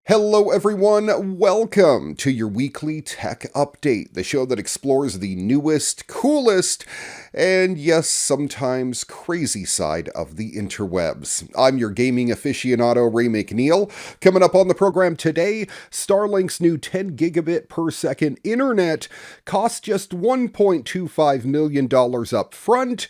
Hello, everyone. Welcome to your weekly tech update, the show that explores the newest, coolest, and yes, sometimes crazy side of the interwebs. I'm your gaming aficionado, Ray McNeil. Coming up on the program today, Starlink's new 10 gigabit per second internet costs just $1.25 million up front,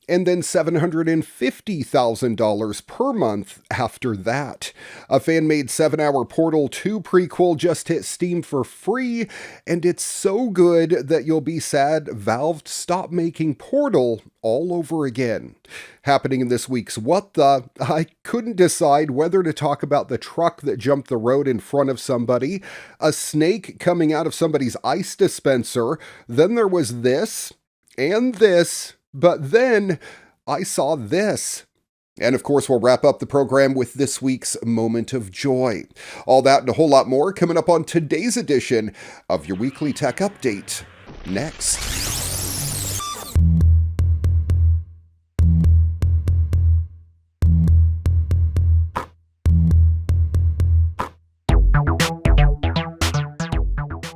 and then $750,000 per month after that. A fan-made 7-hour Portal 2 prequel just hit Steam for free, and it's so good that you'll be sad Valve stopped making Portal all over again. Happening in this week's What The, I couldn't decide whether to talk about the truck that jumped the road in front of somebody, a snake coming out of somebody's ice dispenser, then there was this, and this, but then I saw this. And of course, we'll wrap up the program with this week's Moment of Joy. All that and a whole lot more coming up on today's edition of your weekly tech update. Next.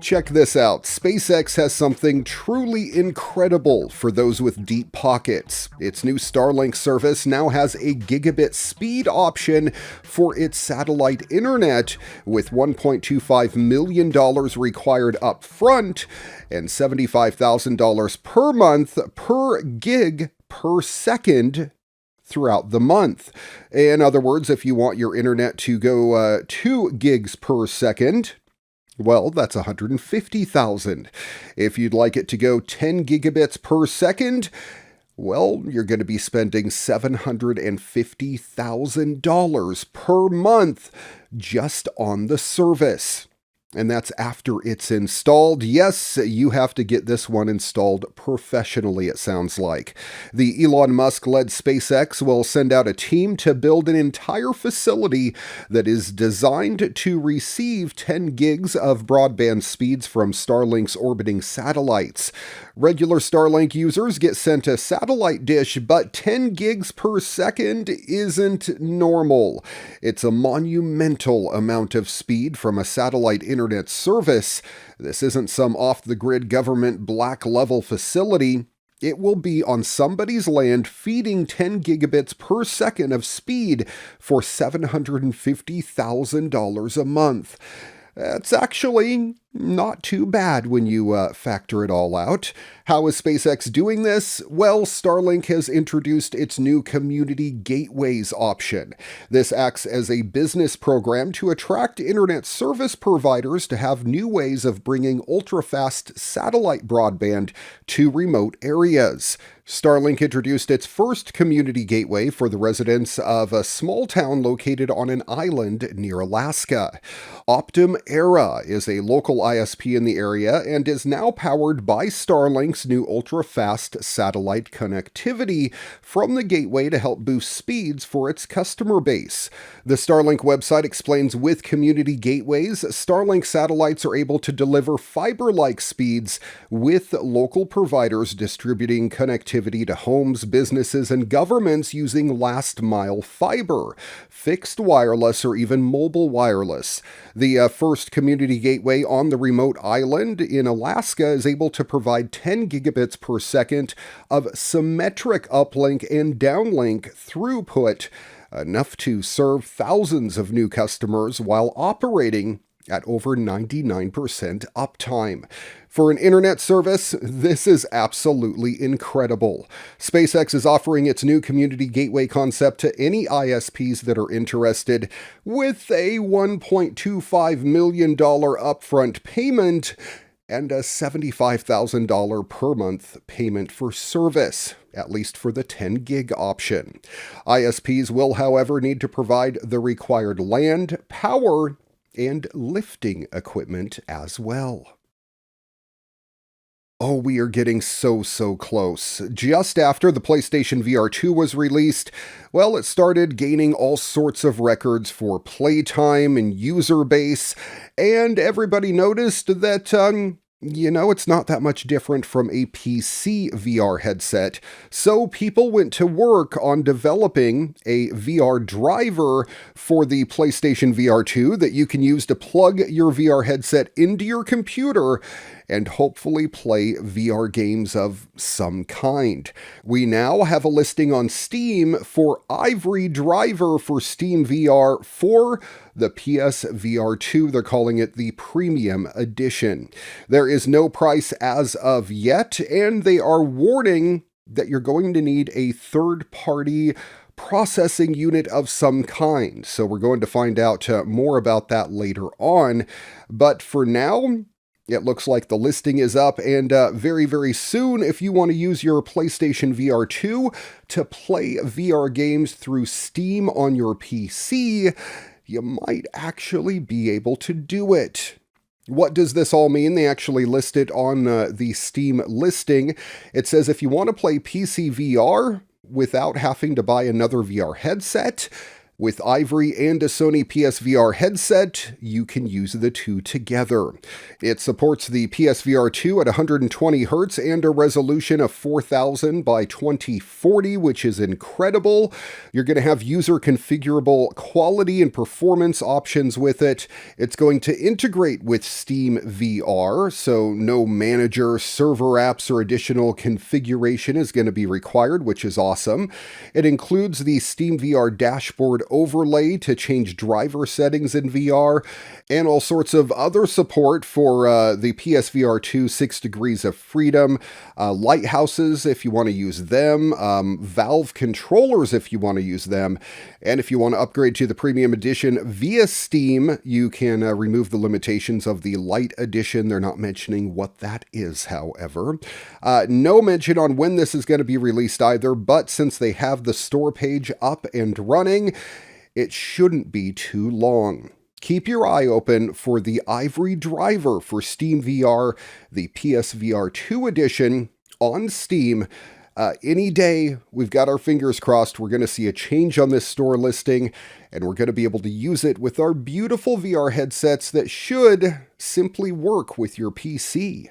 Check this out. SpaceX has something truly incredible for those with deep pockets. Its new Starlink service now has a gigabit speed option for its satellite internet, with $1.25 million required up front and $75,000 per month per gig per second throughout the month. In other words, if you want your internet to go 2 gigs per second, well, that's $150,000. If you'd like it to go 10 gigabits per second, well, you're going to be spending $750,000 per month just on the service. And that's after it's installed. Yes, you have to get this one installed professionally, it sounds like. The Elon Musk-led SpaceX will send out a team to build an entire facility that is designed to receive 10 gigs of broadband speeds from Starlink's orbiting satellites. Regular Starlink users get sent a satellite dish, but 10 gigs per second isn't normal. It's a monumental amount of speed from a satellite internet service. This isn't some off-the-grid government black-level facility. It will be on somebody's land feeding 10 gigabits per second of speed for $750,000 a month. That's actually not too bad when you factor it all out. How is SpaceX doing this? Well, Starlink has introduced its new Community Gateways option. This acts as a business program to attract internet service providers to have new ways of bringing ultra-fast satellite broadband to remote areas. Starlink introduced its first community gateway for the residents of a small town located on an island near Alaska. Optum Era is a local ISP in the area and is now powered by Starlink's new ultra-fast satellite connectivity from the gateway to help boost speeds for its customer base. The Starlink website explains with community gateways, Starlink satellites are able to deliver fiber-like speeds with local providers distributing connectivity to homes, businesses, and governments using last-mile fiber, fixed wireless, or even mobile wireless. The first community gateway on the remote island in Alaska is able to provide 10 gigabits per second of symmetric uplink and downlink throughput, enough to serve thousands of new customers while operating at over 99% uptime. For an internet service, this is absolutely incredible. SpaceX is offering its new community gateway concept to any ISPs that are interested, with a $1.25 million upfront payment and a $75,000 per month payment for service, at least for the 10 gig option. ISPs will, however, need to provide the required land, power, and lifting equipment as well. Oh, we are getting so close. Just after the PlayStation VR 2 was released, well, it started gaining all sorts of records for playtime and user base, and everybody noticed that It's not that much different from a PC VR headset. So people went to work on developing a VR driver for the PlayStation VR 2 that you can use to plug your VR headset into your computer and hopefully play VR games of some kind. We now have a listing on Steam for Ivory Driver for Steam VR for the PSVR 2. They're calling it the Premium Edition. There is no price as of yet, and they are warning that you're going to need a third-party processing unit of some kind. So we're going to find out more about that later on. But for now, it looks like the listing is up, and very, very soon, if you want to use your PlayStation VR 2 to play VR games through Steam on your PC, you might actually be able to do it. What does this all mean? They actually list it on the Steam listing. It says if you want to play PC VR without having to buy another VR headset, with Ivory and a Sony PSVR headset, you can use the two together. It supports the PSVR 2 at 120 Hz and a resolution of 4000 by 2040, which is incredible. You're going to have user configurable quality and performance options with it. It's going to integrate with Steam VR, so no manager, server apps, or additional configuration is going to be required, which is awesome. It includes the Steam VR dashboard overlay to change driver settings in VR, and all sorts of other support for the PSVR 2 6 Degrees of Freedom, lighthouses if you want to use them, Valve controllers if you want to use them, and if you want to upgrade to the Premium Edition via Steam, you can remove the limitations of the Lite Edition. They're not mentioning what that is, however. No mention on when this is going to be released either, but since they have the store page up and running, it shouldn't be too long. Keep your eye open for the Ivory Driver for Steam VR, the PSVR 2 edition on Steam. Any day, we've got our fingers crossed, we're going to see a change on this store listing, and we're going to be able to use it with our beautiful VR headsets that should simply work with your PC.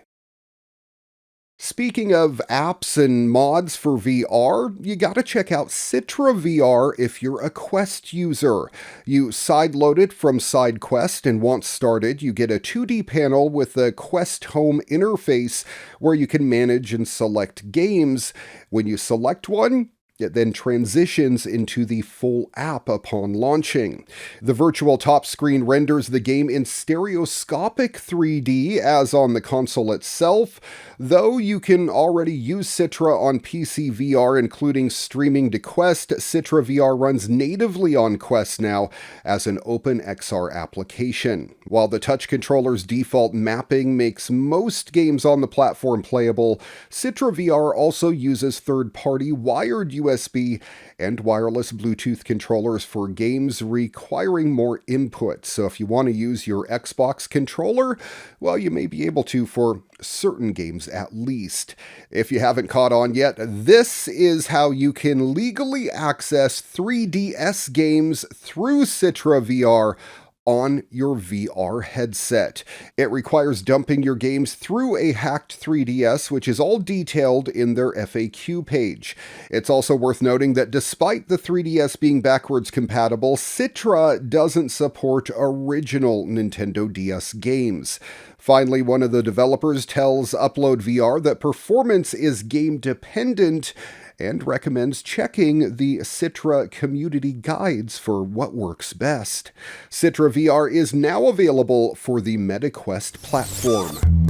Speaking of apps and mods for VR, you gotta check out Citra VR if you're a Quest user. You sideload it from SideQuest, and once started, you get a 2D panel with a Quest Home interface where you can manage and select games. When you select one, it then transitions into the full app upon launching. The virtual top screen renders the game in stereoscopic 3D as on the console itself, though you can already use Citra on PC VR, including streaming to Quest. Citra VR runs natively on Quest now as an OpenXR application. While the touch controller's default mapping makes most games on the platform playable, Citra VR also uses third-party wired USB and wireless Bluetooth controllers for games requiring more input. So if you want to use your Xbox controller, well, you may be able to for certain games at least. If you haven't caught on yet, this is how you can legally access 3DS games through Citra VR on your VR headset. It requires dumping your games through a hacked 3DS, which is all detailed in their FAQ page. It's also worth noting that despite the 3DS being backwards compatible, Citra doesn't support original Nintendo DS games. Finally, one of the developers tells Upload VR that performance is game dependent and recommends checking the Citra community guides for what works best. Citra VR is now available for the MetaQuest platform.